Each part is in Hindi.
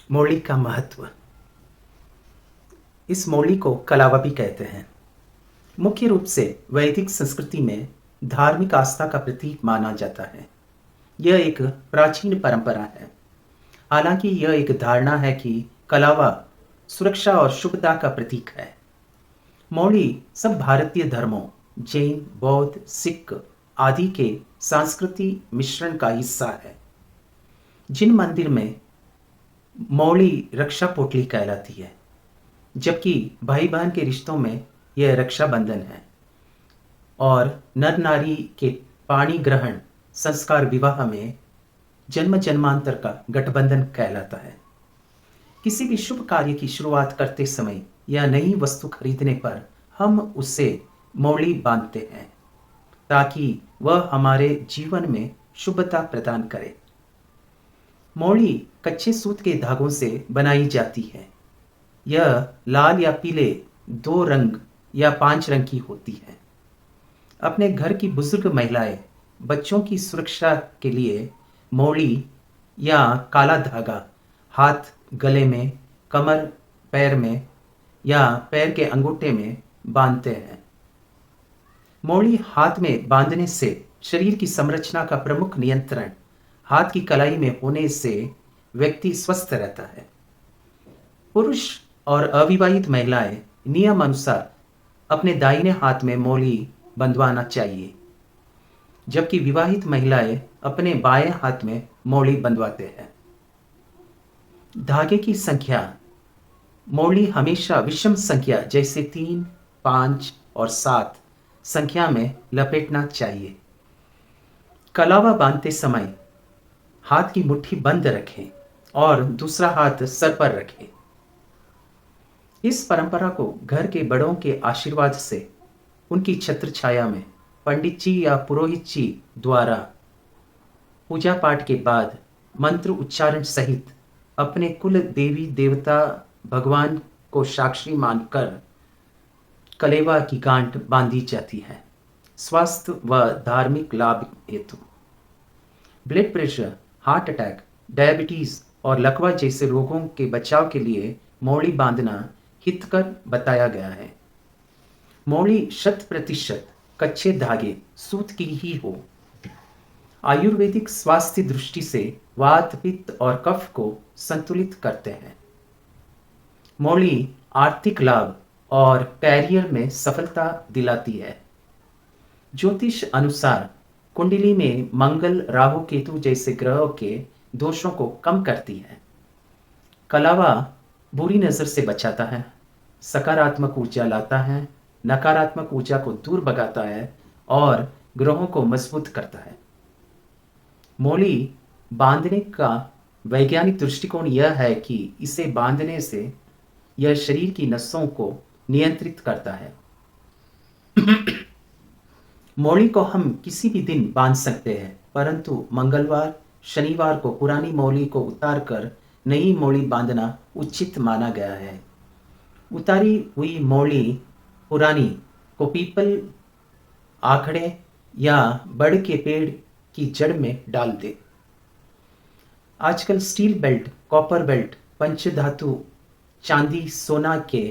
मौली का महत्व। इस मौली को कलावा भी कहते हैं। मुख्य रूप से वैदिक संस्कृति में धार्मिक आस्था का प्रतीक माना जाता है। यह एक प्राचीन परंपरा है। हालांकि यह एक धारणा है कि कलावा सुरक्षा और शुभता का प्रतीक है। मौली सब भारतीय धर्मों जैन, बौद्ध, सिख आदि के सांस्कृतिक मिश्रण का हिस्सा है। जिन मंदिर में मौली रक्षा पोटली कहलाती है, जबकि भाई बहन के रिश्तों में यह रक्षाबंधन है, और नर नारी के पाणी ग्रहण संस्कार विवाह में जन्म जन्मांतर का गठबंधन कहलाता है। किसी भी शुभ कार्य की शुरुआत करते समय या नई वस्तु खरीदने पर हम उससे मौली बांधते हैं ताकि वह हमारे जीवन में शुभता प्रदान करे। मौली कच्चे सूत के धागों से बनाई जाती है। यह लाल या पीले, 2 रंग या 5 रंग की होती है। अपने घर की बुजुर्ग महिलाएं बच्चों की सुरक्षा के लिए मौली या काला धागा हाथ, गले में, कमर, पैर में या पैर के अंगूठे में बांधते हैं। मौली हाथ में बांधने से शरीर की संरचना का प्रमुख नियंत्रण हाथ की कलाई में होने से व्यक्ति स्वस्थ रहता है। पुरुष और अविवाहित महिलाएं नियम अनुसार अपने दाहिने हाथ में मौली बंधवाना चाहिए, जबकि विवाहित महिलाएं अपने बाएं हाथ में मौली बंधवाते हैं। धागे की संख्या। मौली हमेशा विषम संख्या जैसे 3, 5 और 7 संख्या में लपेटना चाहिए। कलावा बांधते समय हाथ की मुट्ठी बंद रखें और दूसरा हाथ सर पर रखें। इस परंपरा को घर के बड़ों के आशीर्वाद से उनकी छत्र छाया में पंडित जी या पुरोहित जी द्वारा पूजा पाठ के बाद मंत्र उच्चारण सहित अपने कुल देवी देवता भगवान को साक्षी मानकर कलेवा की गांठ बांधी जाती है, स्वास्थ्य व धार्मिक लाभ हेतु। Blood pressure, heart attack, diabetes और लकवा जैसे रोगों के बचाव के लिए मौली बांधना हितकर बताया गया है। मौली 100% कच्चे धागे सूत की ही हो। आयुर्वेदिक स्वास्थ्य दृष्टि से वात, पित्त और कफ को संतुलित करते हैं। मौली आर्थिक लाभ और कैरियर में सफलता दिलाती है। ज्योतिष अनुसार कुंडली में मंगल, राहु, केतु जैसे ग्रहों के दोषों को कम करती है। कलावा बुरी नजर से बचाता है, सकारात्मक ऊर्जा लाता है, नकारात्मक ऊर्जा को दूर भगाता है और ग्रहों को मजबूत करता है। मौली बांधने का वैज्ञानिक दृष्टिकोण यह है कि इसे बांधने से यह शरीर की नसों को नियंत्रित करता है। मौली को हम किसी भी दिन बांध सकते हैं, परंतु मंगलवार, शनिवार को पुरानी मौली को उतारकर नई मौली बांधना उचित माना गया है। उतारी हुई मौली पुरानी को पीपल, आखड़े या बड़ के पेड़ की जड़ में डाल दे। आजकल स्टील बेल्ट, कॉपर बेल्ट, पंचधातु, चांदी, सोना के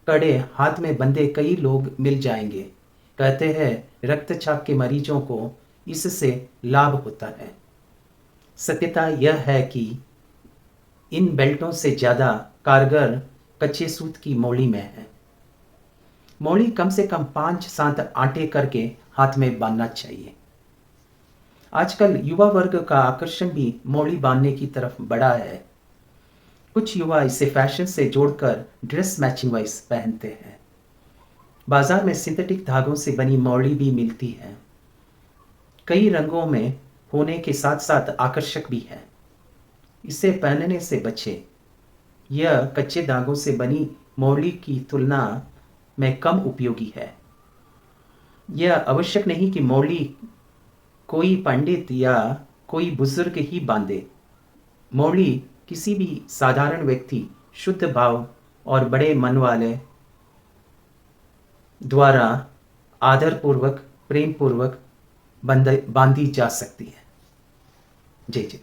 कड़े हाथ में बंधे कई लोग मिल जाएंगे। कहते हैं रक्तचाप के मरीजों को इससे लाभ होता है। सत्यता यह है कि इन बेल्टों से ज्यादा कारगर कच्चे सूत की मौली में है। मौली कम से कम 5-7 आटे करके हाथ में बांधना चाहिए। आजकल युवा वर्ग का आकर्षण भी मौली बांधने की तरफ बढ़ा है। कुछ युवा इसे फैशन से जोड़कर ड्रेस मैचिंग वाइज पहनते हैं। बाजार में सिंथेटिक धागों से बनी मौली भी मिलती है। कई रंगों में होने के साथ साथ आकर्षक भी है। इसे पहनने से बचें। यह कच्चे धागों से बनी मौली की तुलना में कम उपयोगी है। यह आवश्यक नहीं कि मौली कोई पंडित या कोई बुजुर्ग ही बांधे। मौली किसी भी साधारण व्यक्ति, शुद्ध भाव और बड़े मन वाले द्वारा आदरपूर्वक, प्रेम पूर्वक बांधी जा सकती है। जय जय।